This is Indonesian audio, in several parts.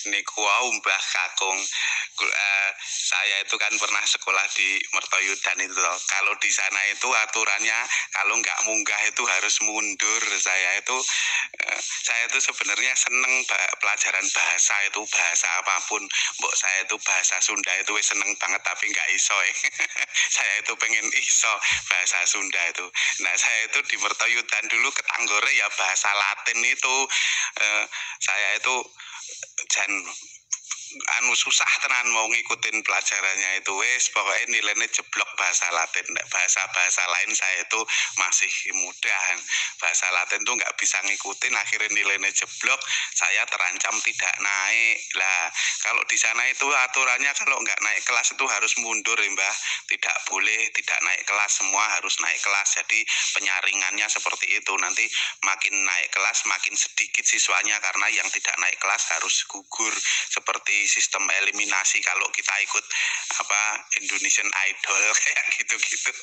Niku wau Mbah Kakung. Saya itu kan pernah sekolah di Mertoyudan itu loh. Kalau di sana itu aturannya kalau nggak munggah itu harus mundur. Saya itu sebenarnya seneng pelajaran bahasa itu, bahasa apapun. Mbok saya itu bahasa Sunda itu seneng banget tapi nggak iso. Saya itu pengen iso bahasa Sunda itu. Nah saya itu di Mertoyudan dulu ketanggore ya bahasa Latin itu. Saya itu jan susah tenan mau ngikutin pelajarannya itu pokoknya nilainya jeblok bahasa Latin. Bahasa lain saya itu masih mudah, bahasa Latin tuh nggak bisa ngikutin, akhirnya nilainya jeblok, saya terancam tidak naik lah. Kalau di sana itu aturannya kalau nggak naik kelas itu harus mundur ya Mbah, tidak boleh tidak naik kelas, semua harus naik kelas. Jadi penyaringannya seperti itu, nanti makin naik kelas makin sedikit siswanya karena yang tidak naik kelas harus gugur, seperti sistem eliminasi kalau kita ikut Indonesian Idol kayak gitu-gitu.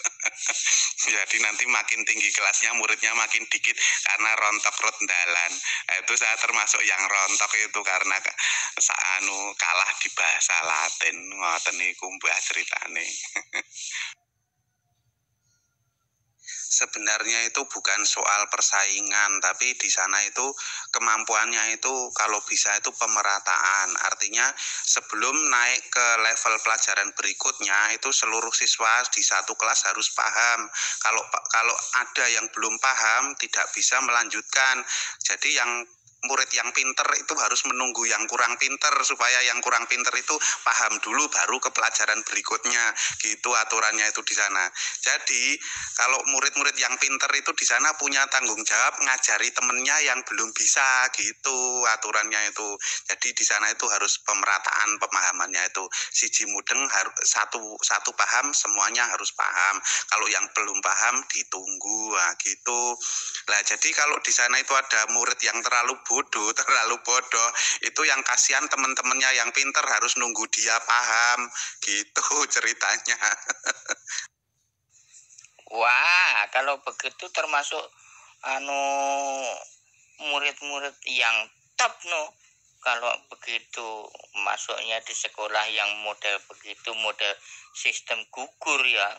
Jadi nanti makin tinggi kelasnya muridnya makin dikit karena rontok rendalan. Itu saya termasuk yang rontok itu karena kalah di bahasa Latin. Ngoten niku Mbah ceritane. Sebenarnya itu bukan soal persaingan, tapi di sana itu kemampuannya itu kalau bisa itu pemerataan. Artinya sebelum naik ke level pelajaran berikutnya itu seluruh siswa di satu kelas harus paham. Kalau ada yang belum paham tidak bisa melanjutkan. Jadi yang murid yang pinter itu harus menunggu yang kurang pinter supaya yang kurang pinter itu paham dulu baru ke pelajaran berikutnya, gitu aturannya itu di sana. Jadi kalau murid-murid yang pinter itu di sana punya tanggung jawab ngajari temennya yang belum bisa, gitu aturannya itu. Jadi di sana itu harus pemerataan pemahamannya itu. Siji mudeng harus satu paham, semuanya harus paham. Kalau yang belum paham ditunggu, gitu. Lah jadi kalau di sana itu ada murid yang terlalu bodoh, itu yang kasihan teman-temannya yang pinter harus nunggu dia paham, gitu ceritanya. Wah, kalau begitu termasuk murid-murid yang top no. Kalau begitu masuknya di sekolah yang model begitu, model sistem gugur ya.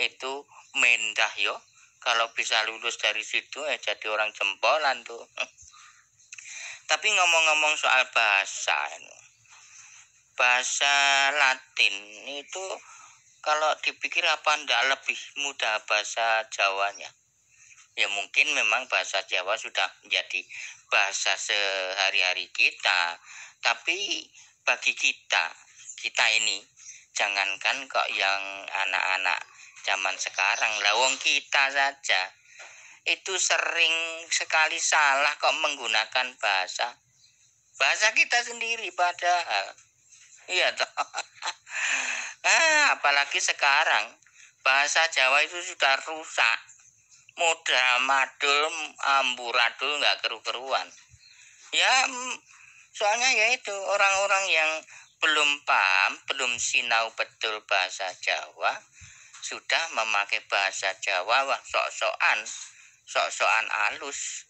Itu mendah yo. Kalau bisa lulus dari situ jadi orang jempolan tuh. Tapi ngomong-ngomong soal bahasa Latin itu kalau dipikir apa ndak lebih mudah bahasa Jawanya? Ya mungkin memang bahasa Jawa sudah menjadi bahasa sehari-hari kita. Tapi bagi kita ini jangankan kok yang anak-anak zaman sekarang, lawang kita saja itu sering sekali salah kok menggunakan bahasa kita sendiri padahal. Iya toh. Apalagi sekarang bahasa Jawa itu sudah rusak, modal madul amburadul nggak keru-keruan. Ya soalnya yaitu orang-orang yang belum paham, belum sinau betul bahasa Jawa, sudah memakai bahasa Jawa wah sok-sokan alus,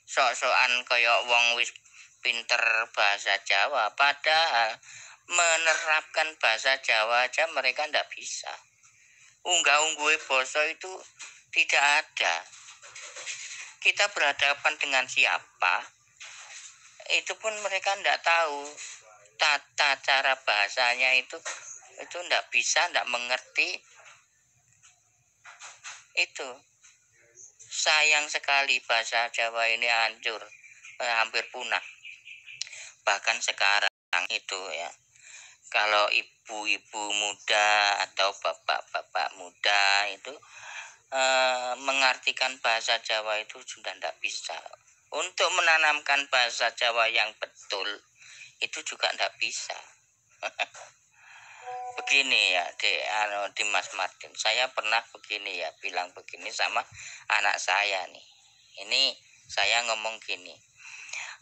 sok-sokan kaya wong wis pinter bahasa Jawa, padahal menerapkan bahasa Jawa aja mereka ndak bisa. Unggah-ungguhe basa itu tidak ada. Kita berhadapan dengan siapa, itu pun mereka ndak tahu. Tata cara bahasanya itu ndak bisa, ndak mengerti. Itu sayang sekali bahasa Jawa ini hancur, hampir punah. Bahkan sekarang itu ya, kalau ibu-ibu muda atau bapak-bapak muda itu mengartikan bahasa Jawa itu sudah tidak bisa. Untuk menanamkan bahasa Jawa yang betul itu juga tidak bisa. Begini ya di Mas Martin, saya pernah begini ya, bilang begini sama anak saya nih. Ini saya ngomong gini,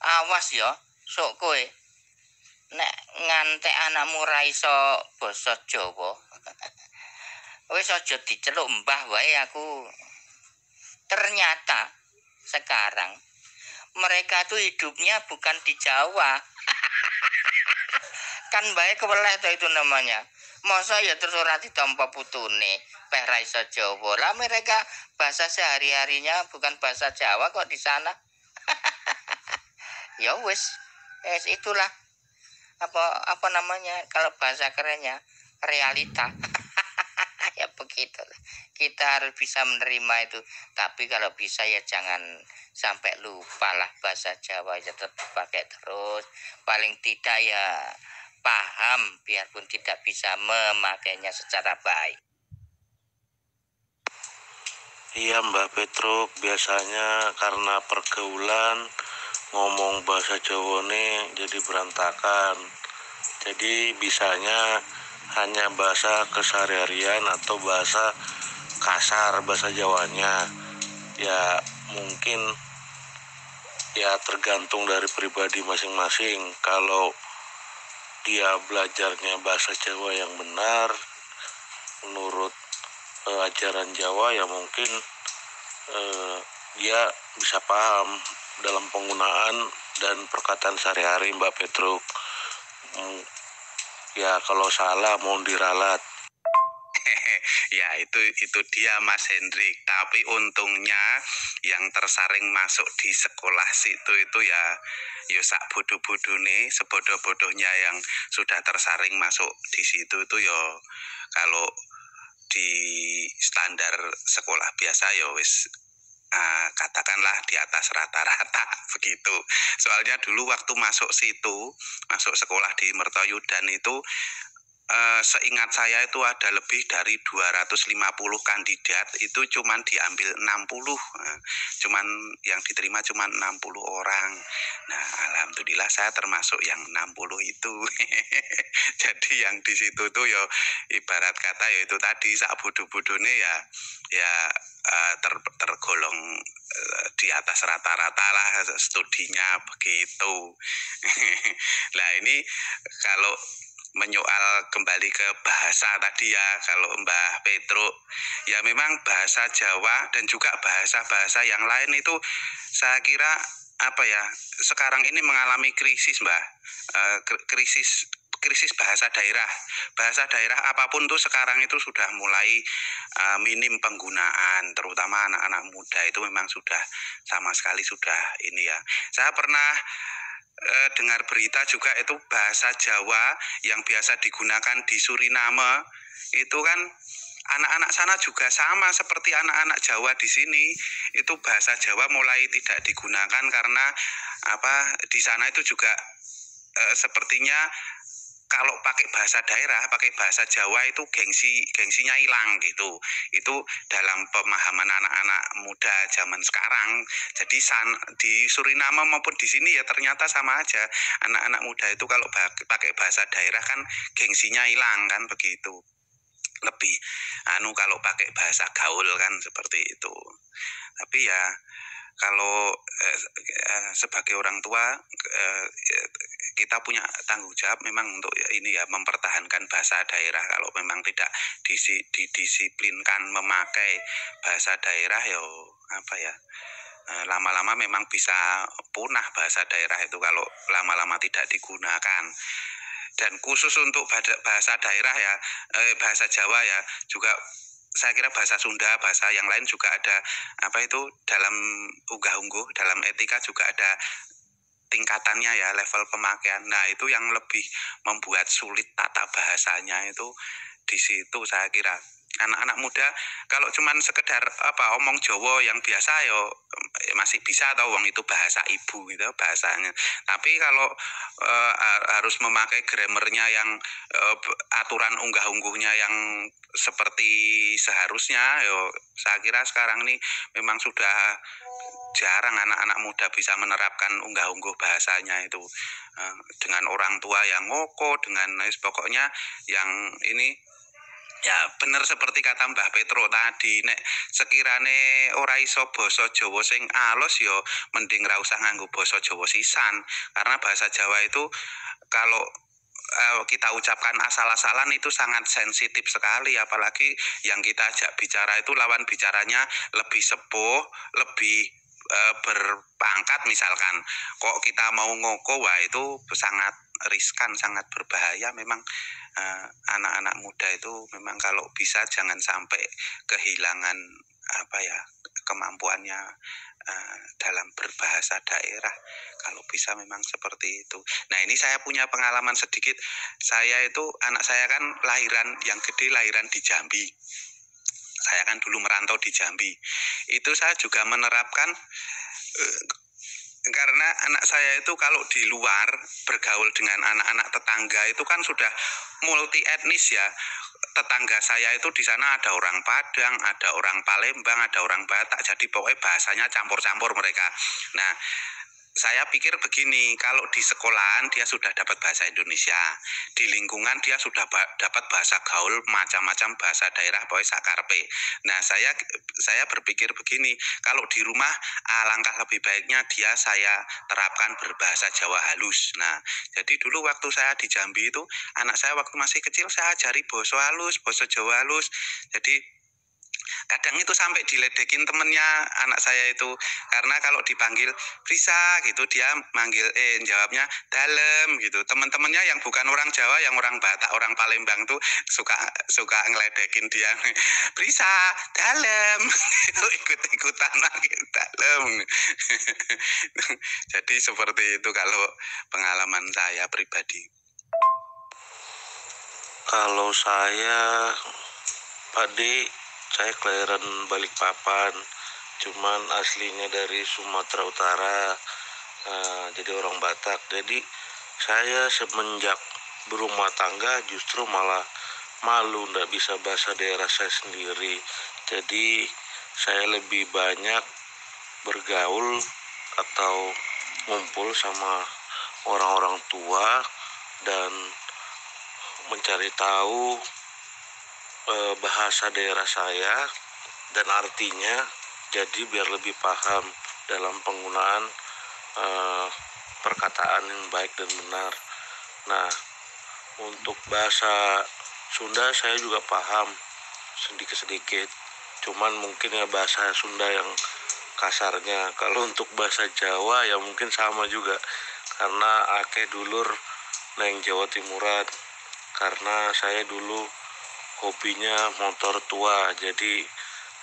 awas ya sok kowe nek ngantek anakmu ra iso basa Jawa, wis aja diceluk mbah wae aku. Ternyata sekarang mereka tuh hidupnya bukan di Jawa. makan baik keweleh itu namanya. Masa ya terus ora ditampa putune, peh ra iso Jawa. Lah mereka bahasa sehari-harinya bukan bahasa Jawa kok di sana. Ya wis, itulah apa namanya kalau bahasa kerennya realita. Ya begitu. Kita harus bisa menerima itu. Tapi kalau bisa ya jangan sampai lupa lah bahasa Jawa, ya tetap pakai terus. Paling tidak ya paham biarpun tidak bisa memakainya secara baik. Iya Mbak Petruk, biasanya karena pergaulan ngomong bahasa Jawa nih jadi berantakan. Jadi bisanya hanya bahasa keseharian atau bahasa kasar, bahasa Jawanya. Ya mungkin ya tergantung dari pribadi masing-masing. Kalau dia belajarnya bahasa Jawa yang benar menurut ajaran Jawa, ya mungkin dia bisa paham dalam penggunaan dan perkataan sehari-hari Mbak Petruk. Ya kalau salah mau diralat. Ya itu dia Mas Hendrik. Tapi untungnya yang tersaring masuk di sekolah situ itu ya sak bodoh-bodohnya, sebodoh-bodohnya yang sudah tersaring masuk di situ itu ya kalau di standar sekolah biasa ya wis katakanlah di atas rata-rata begitu. Soalnya dulu waktu masuk sekolah di Mertoyudan itu seingat saya itu ada lebih dari 250 kandidat, itu cuman diambil 60, cuman yang diterima cuman 60 orang. Nah, alhamdulillah saya termasuk yang 60 itu. Jadi yang di situ tuh ya ibarat kata ya itu tadi sak bodoh-bodohnya ya tergolong di atas rata-rata lah studinya begitu. Nah, ini kalau menyoal kembali ke bahasa tadi ya, kalau Mbah Petruk, ya memang bahasa Jawa dan juga bahasa-bahasa yang lain itu saya kira sekarang ini mengalami krisis Mbah, krisis bahasa daerah apapun tuh sekarang itu sudah mulai minim penggunaan, terutama anak-anak muda itu memang sudah sama sekali sudah ini ya. Saya pernah dengar berita juga itu bahasa Jawa yang biasa digunakan di Suriname itu kan anak-anak sana juga sama seperti anak-anak Jawa di sini, itu bahasa Jawa mulai tidak digunakan karena di sana itu juga sepertinya kalau pakai bahasa daerah, pakai bahasa Jawa itu gengsinya hilang gitu. Itu dalam pemahaman anak-anak muda zaman sekarang. Jadi di Suriname maupun di sini ya ternyata sama aja. Anak-anak muda itu kalau pakai bahasa daerah kan gengsinya hilang kan begitu. Lebih kalau pakai bahasa gaul kan seperti itu. Tapi ya kalau sebagai orang tua kita punya tanggung jawab memang untuk ini ya mempertahankan bahasa daerah. Kalau memang tidak didisiplinkan memakai bahasa daerah lama-lama memang bisa punah bahasa daerah itu kalau lama-lama tidak digunakan. Dan khusus untuk bahasa daerah ya, bahasa Jawa ya juga saya kira bahasa Sunda, bahasa yang lain juga ada dalam unggah-ungguh, dalam etika juga ada tingkatannya ya, level pemakaian. Nah, itu yang lebih membuat sulit tata bahasanya itu di situ saya kira. Anak-anak muda kalau cuman sekedar omong Jawa yang biasa masih bisa atau wong itu bahasa ibu gitu bahasanya. Tapi kalau harus memakai grammarnya yang aturan unggah-ungguhnya yang seperti seharusnya saya kira sekarang ini memang sudah jarang anak-anak muda bisa menerapkan unggah-ungguh bahasanya itu dengan orang tua yang ngoko, dengan pokoknya yang ini ya bener seperti kata Mbah Petruk tadi, nek sekirane ora iso basa Jawa sing alus ya mending ra usah nganggo basa Jawa sisan, karena bahasa Jawa itu kalau kita ucapkan asal-asalan itu sangat sensitif sekali, apalagi yang kita ajak bicara itu lawan bicaranya lebih sepuh, lebih berpangkat misalkan, kok kita mau ngoko wah itu sangat riskan, sangat berbahaya. Memang anak-anak muda itu memang kalau bisa jangan sampai kehilangan kemampuannya dalam berbahasa daerah. Kalau bisa memang seperti itu. Nah, ini saya punya pengalaman sedikit. Anak saya kan yang gede lahiran di Jambi. Saya kan dulu merantau di Jambi. Itu saya juga menerapkan karena anak saya itu kalau di luar bergaul dengan anak-anak tetangga itu kan sudah multi etnis ya. Tetangga saya itu di sana ada orang Padang, ada orang Palembang, ada orang Batak. Jadi pokoknya bahasanya campur-campur mereka. Nah, saya pikir begini, kalau di sekolahan dia sudah dapat bahasa Indonesia, di lingkungan dia sudah dapat bahasa gaul, macam-macam bahasa daerah, pokoknya sakarpe. Nah, saya berpikir begini, kalau di rumah alangkah lebih baiknya saya terapkan berbahasa Jawa halus. Nah, jadi dulu waktu saya di Jambi itu, anak saya waktu masih kecil saya ajari boso halus, boso Jawa halus. Jadi kadang itu sampai diledekin temennya anak saya itu, karena kalau dipanggil Prisa gitu dia manggil jawabnya dalem gitu. Teman-temannya yang bukan orang Jawa, yang orang Batak, orang Palembang tuh suka ngeledekin dia, Prisa dalem itu ikut-ikutan lagi dalem. Jadi seperti itu kalau pengalaman saya pribadi. Kalau saya, Pak D, saya kelahiran Balikpapan, cuman aslinya dari Sumatera Utara, jadi orang Batak. Jadi saya semenjak berumah tangga justru malah malu nggak bisa bahasa daerah saya sendiri. Jadi saya lebih banyak bergaul atau ngumpul sama orang-orang tua dan mencari tahu bahasa daerah saya dan artinya, jadi biar lebih paham dalam penggunaan perkataan yang baik dan benar. Nah, untuk bahasa Sunda saya juga paham sedikit-sedikit, cuman mungkin ya bahasa Sunda yang kasarnya. Kalau untuk bahasa Jawa ya mungkin sama juga, karena ake dulur neng Jawa Timuran, karena saya dulu hobinya motor tua, jadi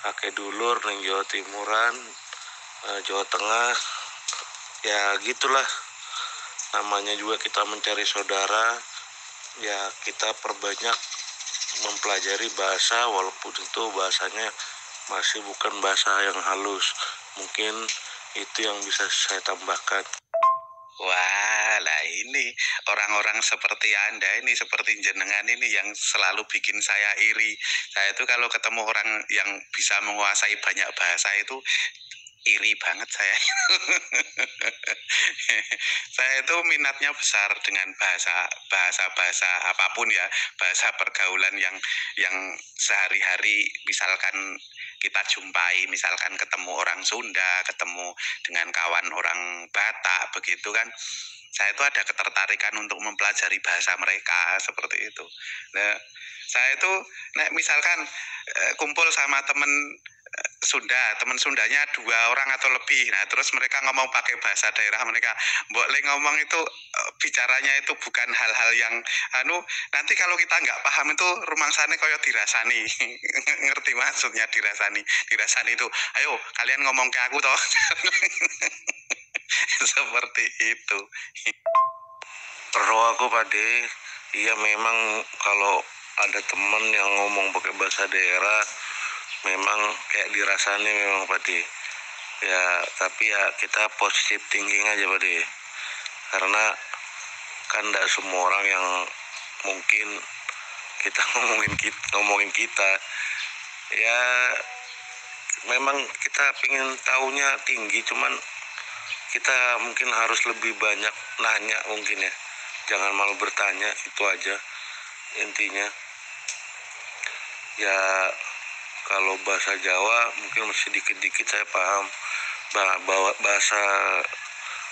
ake dulur neng Jawa Timuran, Jawa Tengah, ya gitulah. Namanya juga kita mencari saudara, ya kita perbanyak mempelajari bahasa, walaupun itu bahasanya masih bukan bahasa yang halus. Mungkin itu yang bisa saya tambahkan. Wah, lah ini orang-orang seperti Anda ini, seperti jenengan ini yang selalu bikin saya iri. Saya itu kalau ketemu orang yang bisa menguasai banyak bahasa itu iri banget saya. Saya itu minatnya besar dengan bahasa apapun ya, bahasa pergaulan yang sehari-hari misalkan kita jumpai, misalkan ketemu orang Sunda, ketemu dengan kawan orang Batak begitu kan. Saya itu ada ketertarikan untuk mempelajari bahasa mereka seperti itu. Nah, saya itu misalkan kumpul sama teman Sundanya 2 orang atau lebih. Nah, terus mereka ngomong pakai bahasa daerah mereka. Mbok le ngomong itu bicaranya itu bukan hal-hal yang nanti kalau kita nggak paham itu rumangsane koyo dirasani. Ngerti maksudnya dirasani. Dirasani itu, ayo kalian ngomong ke aku toh. Seperti itu. Perlu aku Pak D, iya memang kalau ada teman yang ngomong pakai bahasa daerah memang kayak dirasani memang Pak D. Ya, tapi ya kita positif thinking aja Pak D. Karena kan tidak semua orang yang mungkin kita ngomongin kita. Ya memang kita pengen taunya tinggi, cuman kita mungkin harus lebih banyak nanya mungkin ya. Jangan malu bertanya, itu aja intinya. Ya kalau bahasa Jawa mungkin masih dikit-dikit saya paham. Bahasa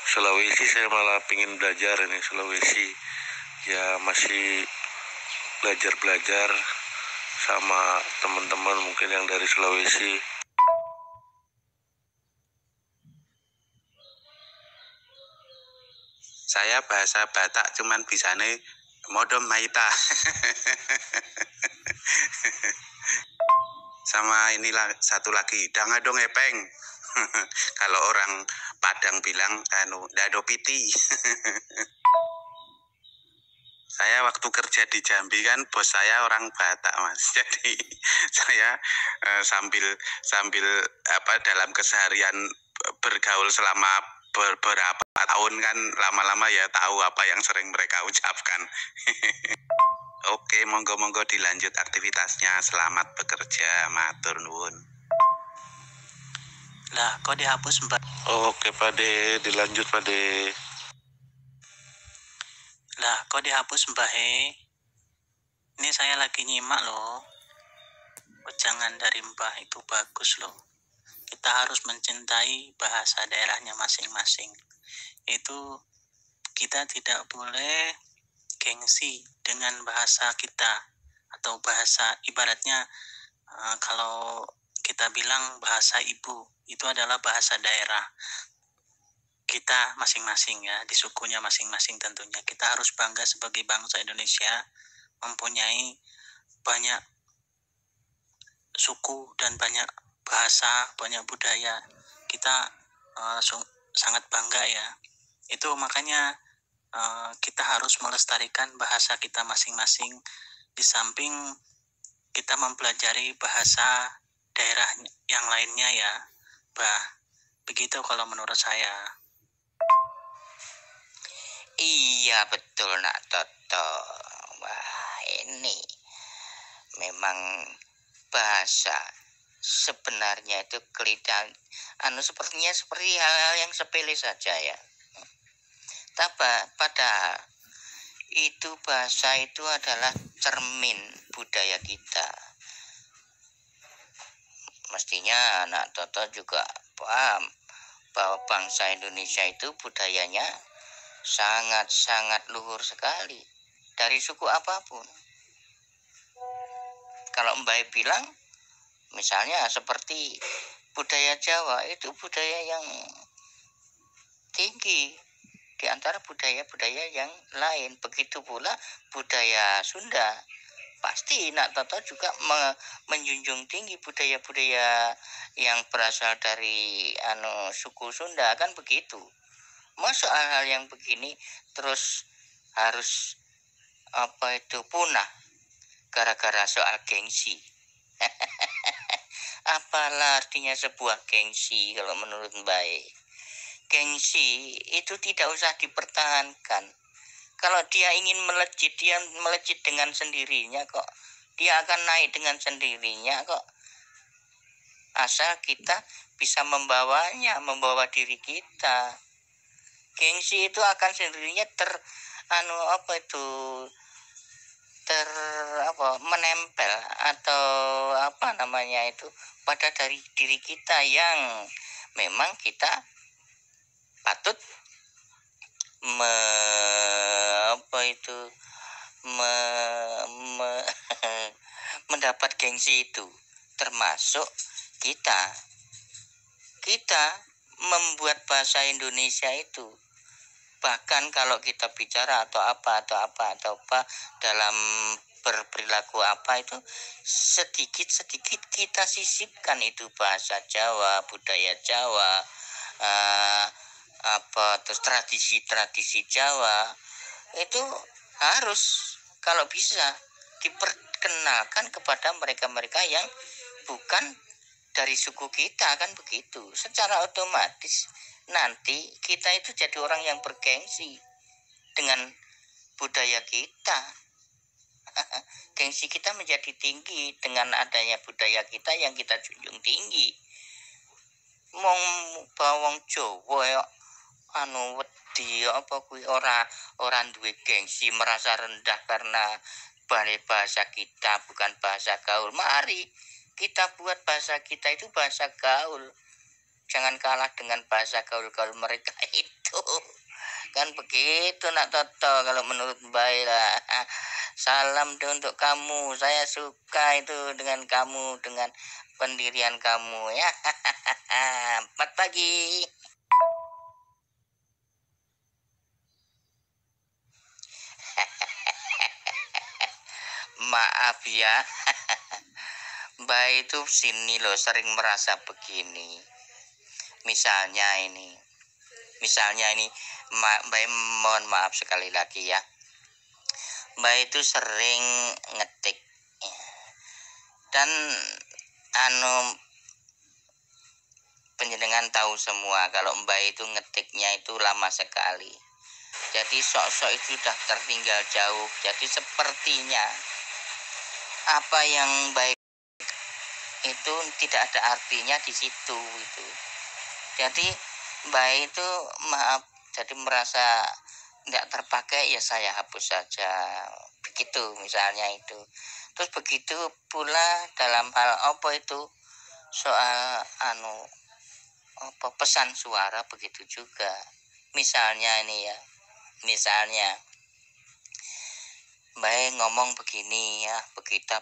Sulawesi saya malah pengen belajar ini, Sulawesi. Ya masih belajar sama teman-teman mungkin yang dari Sulawesi. Saya bahasa Batak cuman bisane modom maita. Sama inilah satu lagi, dangadong epeng. Kalau orang Padang bilang dado piti. Saya waktu kerja di Jambi kan bos saya orang Batak Mas. Jadi saya sambil dalam keseharian bergaul selama beberapa tahun kan lama-lama ya tahu apa yang sering mereka ucapkan. Oke, monggo dilanjut aktivitasnya. Selamat bekerja, matur nuwun. Lah, kok dihapus Mbak? Oke Pak De, dilanjut Pak De. Lah, kok dihapus Mbak He? Ini saya lagi nyimak loh. Ujangan dari Mbah itu bagus loh. Kita harus mencintai bahasa daerahnya masing-masing. Itu kita tidak boleh gengsi dengan bahasa kita atau bahasa ibaratnya kalau kita bilang bahasa ibu itu adalah bahasa daerah kita masing-masing ya, di sukunya masing-masing tentunya. Kita harus bangga sebagai bangsa Indonesia mempunyai banyak suku dan banyak bahasa, banyak budaya. Kita sangat bangga ya. Itu makanya kita harus melestarikan bahasa kita masing-masing di samping kita mempelajari bahasa daerah yang lainnya ya. Begitu kalau menurut saya. Iya betul Nak Toto. Wah ini memang bahasa sebenarnya itu kelihatan sepertinya seperti hal-hal yang sepele saja ya. Padahal itu bahasa itu adalah cermin budaya kita. Mestinya anak Toto juga paham bahwa bangsa Indonesia itu budayanya sangat-sangat luhur sekali dari suku apapun. Kalau Mbak bilang misalnya seperti budaya Jawa itu budaya yang tinggi di antara budaya-budaya yang lain. Begitu pula budaya Sunda. Pasti Nak Toto juga menjunjung tinggi budaya-budaya yang berasal dari suku Sunda, kan begitu. Masa hal-hal yang begini terus harus punah gara-gara soal gengsi. Apalah artinya sebuah gengsi kalau menurut Mbak? Gengsi itu tidak usah dipertahankan. Kalau dia ingin melejit, dia melejit dengan sendirinya kok. Dia akan naik dengan sendirinya kok. Asal kita bisa membawanya, membawa diri kita. Gengsi itu akan sendirinya menempel atau pada dari diri kita yang memang kita patut mendapat gengsi itu, termasuk kita membuat bahasa Indonesia itu. Bahkan kalau kita bicara atau apa dalam berperilaku itu sedikit kita sisipkan itu bahasa Jawa, budaya Jawa, terus tradisi Jawa itu harus kalau bisa diperkenalkan kepada mereka yang bukan dari suku kita, kan begitu. Secara otomatis nanti kita itu jadi orang yang bergengsi dengan budaya kita. Gengsi kita menjadi tinggi dengan adanya budaya kita yang kita junjung tinggi. Bawang Jawa ya wedi orang duwe gengsi, merasa rendah karena bahasa kita bukan bahasa gaul. Mari kita buat bahasa kita itu bahasa gaul. Jangan kalah dengan bahasa gaul-gaul mereka itu. Kan begitu Nak Toto kalau menurut Mbak lah. Salam untuk kamu. Saya suka itu dengan kamu, dengan pendirian kamu ya. Selamat pagi. Maaf ya. Mbak itu sini loh sering merasa begini. Misalnya ini Mbak mohon maaf sekali lagi ya. Mbak itu sering ngetik dan penjenengan tahu semua kalau Mbak itu ngetiknya itu lama sekali. Jadi sok-sok itu sudah tertinggal jauh. Jadi sepertinya apa yang baik itu tidak ada artinya di situ itu. Jadi Mbak itu maaf, jadi merasa tidak terpakai, ya saya hapus saja. Begitu misalnya itu. Terus begitu pula dalam hal apa itu soal pesan suara begitu juga. Misalnya ini ya. Misalnya Mbak ngomong begini ya, begitu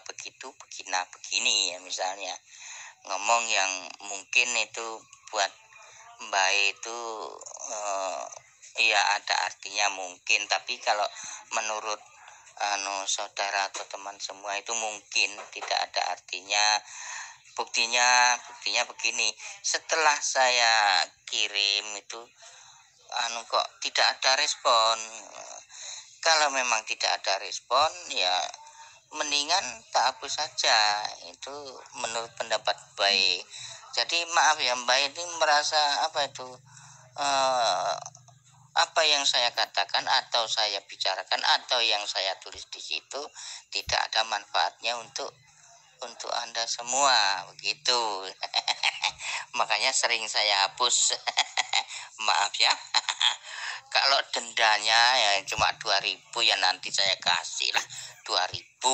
begini ya, misalnya ngomong yang mungkin itu buat Mbak itu ya ada artinya mungkin, tapi kalau menurut saudara atau teman semua itu mungkin tidak ada artinya. Buktinya begini, setelah saya kirim itu kok tidak ada respon. Kalau memang tidak ada respon, ya mendingan tak hapus saja. Itu menurut pendapat baik. Jadi maaf ya, Mbak ini merasa apa itu apa yang saya katakan atau saya bicarakan atau yang saya tulis di situ tidak ada manfaatnya untuk Anda semua, begitu. Makanya sering saya hapus. Maaf ya. Kalau dendanya ya cuma 2.000 ya nanti saya kasih lah 2.000.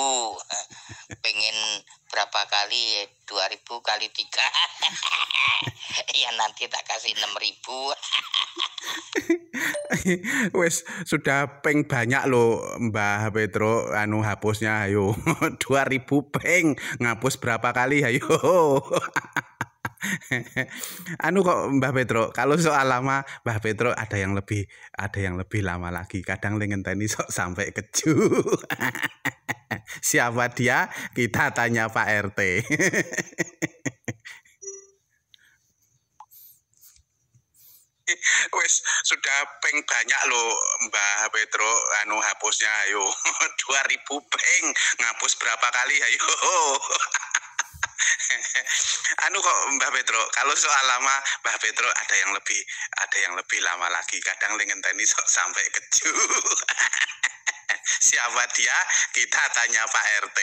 Pengen berapa kali? 2.000 kali 3. Ya nanti tak kasih 6.000. Wes sudah peng banyak loh Mbah Petro hapusnya, ayo 2.000 peng, ngapus berapa kali, ayo. Kok Mbah Petro, kalau soal lama Mbah Petro ada yang lebih lama lagi. Kadang ngenteni sok sampai keju. Siapa dia? Kita tanya Pak RT. Wes sudah peng banyak loh Mbah Petro hapusnya, ayo 2.000 peng, ngapus berapa kali, ayo. Kok Mbah Petro, kalau soal lama Mbah Petro ada yang lebih lama lagi. Kadang ngenteni sok sampai keju. Siapa dia? Kita tanya Pak RT.